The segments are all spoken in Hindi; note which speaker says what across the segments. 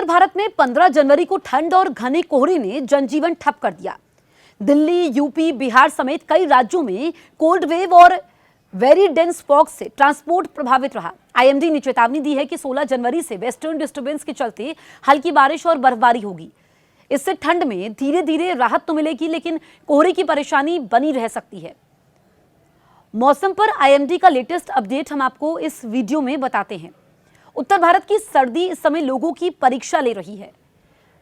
Speaker 1: भारत में 15 जनवरी को ठंड और घने कोहरे ने जनजीवन ठप कर दिया। दिल्ली, यूपी, बिहार समेत कई राज्यों में कोल्ड वेव और वेरी डेंस फॉग से ट्रांसपोर्ट प्रभावित रहा। आईएमडी ने चेतावनी दी है कि 16 जनवरी से वेस्टर्न डिस्टर्बेंस के चलते हल्की बारिश और बर्फबारी होगी। इससे ठंड में धीरे धीरे राहत तो मिलेगी, लेकिन कोहरे की परेशानी बनी रह सकती है। मौसम पर आईएमडी का लेटेस्ट अपडेट हम आपको इस वीडियो में बताते हैं। उत्तर भारत की सर्दी इस समय लोगों की परीक्षा ले रही है।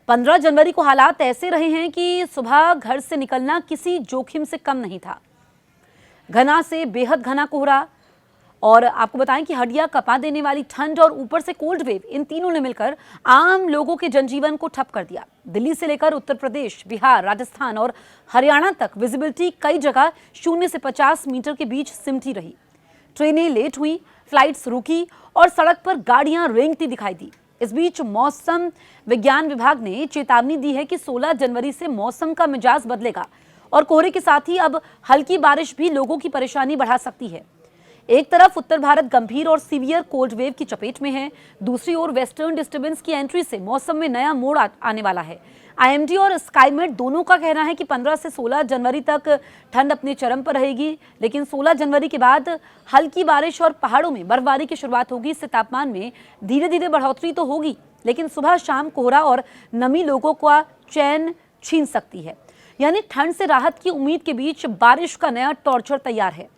Speaker 1: 15 जनवरी को हालात ऐसे रहे हैं कि सुबह घर से निकलना किसी जोखिम से कम नहीं था। घना से बेहद घना कोहरा और आपको बताएं कि हड्डियां कपा देने वाली ठंड और ऊपर से कोल्ड वेव, इन तीनों ने मिलकर आम लोगों के जनजीवन को ठप कर दिया। दिल्ली से लेकर उत्तर प्रदेश, बिहार, राजस्थान और हरियाणा तक विजिबिलिटी कई जगह 0 से 50 मीटर के बीच सिमटी रही। ट्रेनें लेट हुई, फ्लाइट्स रुकी और सड़क पर गाड़ियां रेंगती दिखाई दी। इस बीच मौसम विज्ञान विभाग ने चेतावनी दी है कि 16 जनवरी से मौसम का मिजाज बदलेगा और कोहरे के साथ ही अब हल्की बारिश भी लोगों की परेशानी बढ़ा सकती है। एक तरफ उत्तर भारत गंभीर और सीवियर कोल्ड वेव की चपेट में है, दूसरी ओर वेस्टर्न डिस्टर्बेंस की एंट्री से मौसम में नया मोड़ आने वाला है। आईएमडी और स्काईमेट दोनों का कहना है कि 15 से 16 जनवरी तक ठंड अपने चरम पर रहेगी, लेकिन 16 जनवरी के बाद हल्की बारिश और पहाड़ों में बर्फबारी की शुरुआत होगी। इससे तापमान में धीरे धीरे बढ़ोतरी तो होगी, लेकिन सुबह शाम कोहरा और नमी लोगों का चैन छीन सकती है। यानी ठंड से राहत की उम्मीद के बीच बारिश का नया टॉर्चर तैयार है।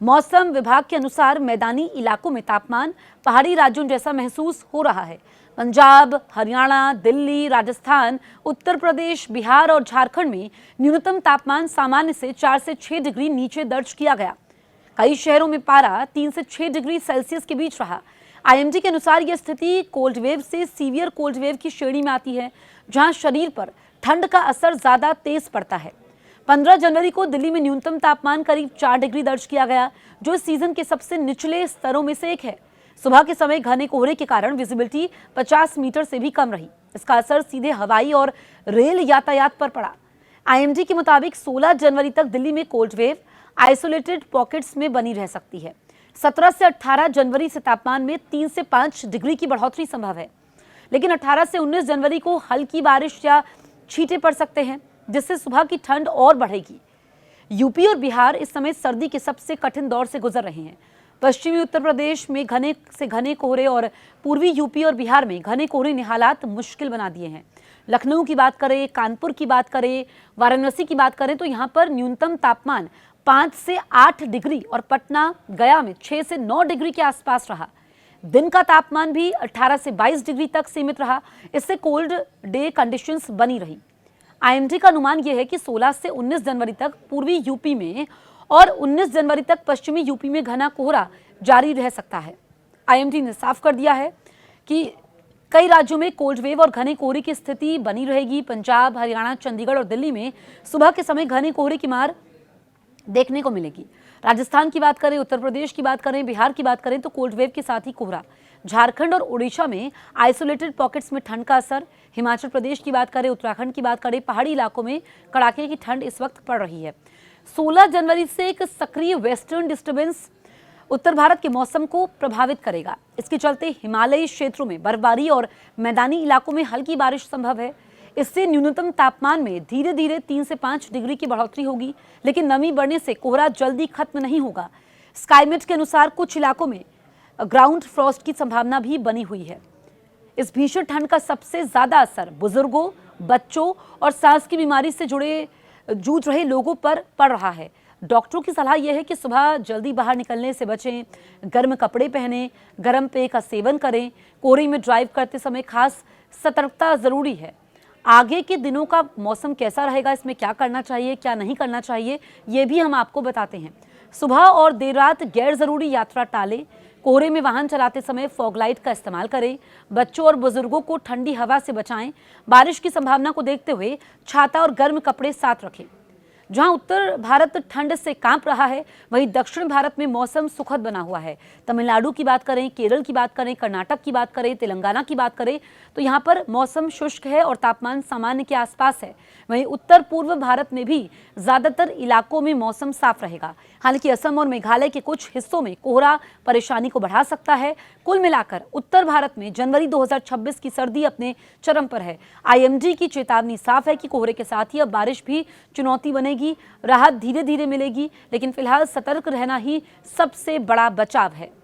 Speaker 1: मौसम विभाग के अनुसार मैदानी इलाकों में तापमान पहाड़ी राज्यों जैसा महसूस हो रहा है। पंजाब, हरियाणा, दिल्ली, राजस्थान, उत्तर प्रदेश, बिहार और झारखंड में न्यूनतम तापमान सामान्य से 4 से 6 डिग्री नीचे दर्ज किया गया। कई शहरों में पारा 3 से 6 डिग्री सेल्सियस के बीच रहा। आईएमडी के अनुसार यह स्थिति कोल्ड वेव से सीवियर कोल्ड वेव की श्रेणी में आती है, जहां शरीर पर ठंड का असर ज्यादा तेज पड़ता है। 15 जनवरी को दिल्ली में न्यूनतम तापमान करीब 4 डिग्री दर्ज किया गया, जो इस सीजन के सबसे निचले स्तरों में से एक है। सुबह के समय घने कोहरे के कारण विजिबिलिटी 50 मीटर से भी कम रही। इसका असर सीधे हवाई और रेल यातायात पर पड़ा। आईएमडी के मुताबिक 16 जनवरी तक दिल्ली में कोल्ड वेव आइसोलेटेड पॉकेट्स में बनी रह सकती है। 17 से 18 जनवरी से तापमान में 3 से 5 डिग्री की बढ़ोतरी संभव है, लेकिन 18 से 19 जनवरी को हल्की बारिश या छींटे पड़ सकते हैं, जिससे सुबह की ठंड और बढ़ेगी। यूपी और बिहार इस समय सर्दी के सबसे कठिन दौर से गुजर रहे हैं। पश्चिमी उत्तर प्रदेश में घने से घने कोहरे और पूर्वी यूपी और बिहार में घने कोहरे ने हालात मुश्किल बना दिए हैं। लखनऊ की बात करें, कानपुर की बात करें, वाराणसी की बात करें तो यहाँ पर न्यूनतम तापमान 5 से 8 डिग्री और पटना, गया में 6 से 9 डिग्री के आसपास रहा। दिन का तापमान भी 18 से 22 डिग्री तक सीमित रहा। इससे कोल्ड डे कंडीशंस बनी रही। आईएमडी का अनुमान यह है कि 16 से 19 जनवरी तक पूर्वी यूपी में और 19 जनवरी तक पश्चिमी यूपी में घना कोहरा जारी रह सकता है। आईएमडी ने साफ कर दिया है कि कई राज्यों में कोल्ड वेव और घने कोहरे की स्थिति बनी रहेगी। पंजाब, हरियाणा, चंडीगढ़ और दिल्ली में सुबह के समय घने कोहरे की मार देखने को मिलेगी। राजस्थान की बात करें, उत्तर प्रदेश की बात करें, बिहार की बात करें तो कोल्ड वेव के साथ ही कोहरा। झारखंड और उड़ीसा में आइसोलेटेड पॉकेट्स में ठंड का असर। हिमाचल प्रदेश की बात करें, उत्तराखंड की बात करें, पहाड़ी इलाकों में कड़ाके की ठंड इस वक्त पड़ रही है। 16 जनवरी से एक सक्रिय वेस्टर्न डिस्टर्बेंस उत्तर भारत के मौसम को प्रभावित करेगा। इसके चलते हिमालयी क्षेत्रों में बर्फबारी और मैदानी इलाकों में हल्की बारिश संभव है। इससे न्यूनतम तापमान में धीरे धीरे 3 से 5 डिग्री की बढ़ोतरी होगी, लेकिन नमी बढ़ने से कोहरा जल्दी खत्म नहीं होगा। स्काईमेट के अनुसार कुछ इलाकों में ग्राउंड फ्रॉस्ट की संभावना भी बनी हुई है। इस भीषण ठंड का सबसे ज्यादा असर बुजुर्गों, बच्चों और सांस की बीमारी से जूझ रहे लोगों पर पड़ रहा है। डॉक्टरों की सलाह यह है कि सुबह जल्दी बाहर निकलने से बचें, गर्म कपड़े पहनें, गर्म पेय का सेवन करें। कोहरे में ड्राइव करते समय खास सतर्कता जरूरी है। आगे के दिनों का मौसम कैसा रहेगा, इसमें क्या करना चाहिए, क्या नहीं करना चाहिए, ये भी हम आपको बताते हैं। सुबह और देर रात गैर जरूरी यात्रा टालें। कोहरे में वाहन चलाते समय फॉग लाइट का इस्तेमाल करें। बच्चों और बुजुर्गों को ठंडी हवा से बचाएं। बारिश की संभावना को देखते हुए छाता और गर्म कपड़े साथ रखें। जहां उत्तर भारत ठंड से कांप रहा है, वहीं दक्षिण भारत में मौसम सुखद बना हुआ है। तमिलनाडु की बात करें, केरल की बात करें, कर्नाटक की बात करें, तेलंगाना की बात करें तो यहां पर मौसम शुष्क है और तापमान सामान्य के आसपास है। वहीं उत्तर पूर्व भारत में भी ज्यादातर इलाकों में मौसम साफ रहेगा। हालांकि असम और मेघालय के कुछ हिस्सों में कोहरा परेशानी को बढ़ा सकता है। कुल मिलाकर उत्तर भारत में जनवरी 2026 की सर्दी अपने चरम पर है। आईएमडी की चेतावनी साफ है कि कोहरे के साथ ही अब बारिश भी चुनौती बनेगी। राहत धीरे धीरे मिलेगी, लेकिन फिलहाल सतर्क रहना ही सबसे बड़ा बचाव है।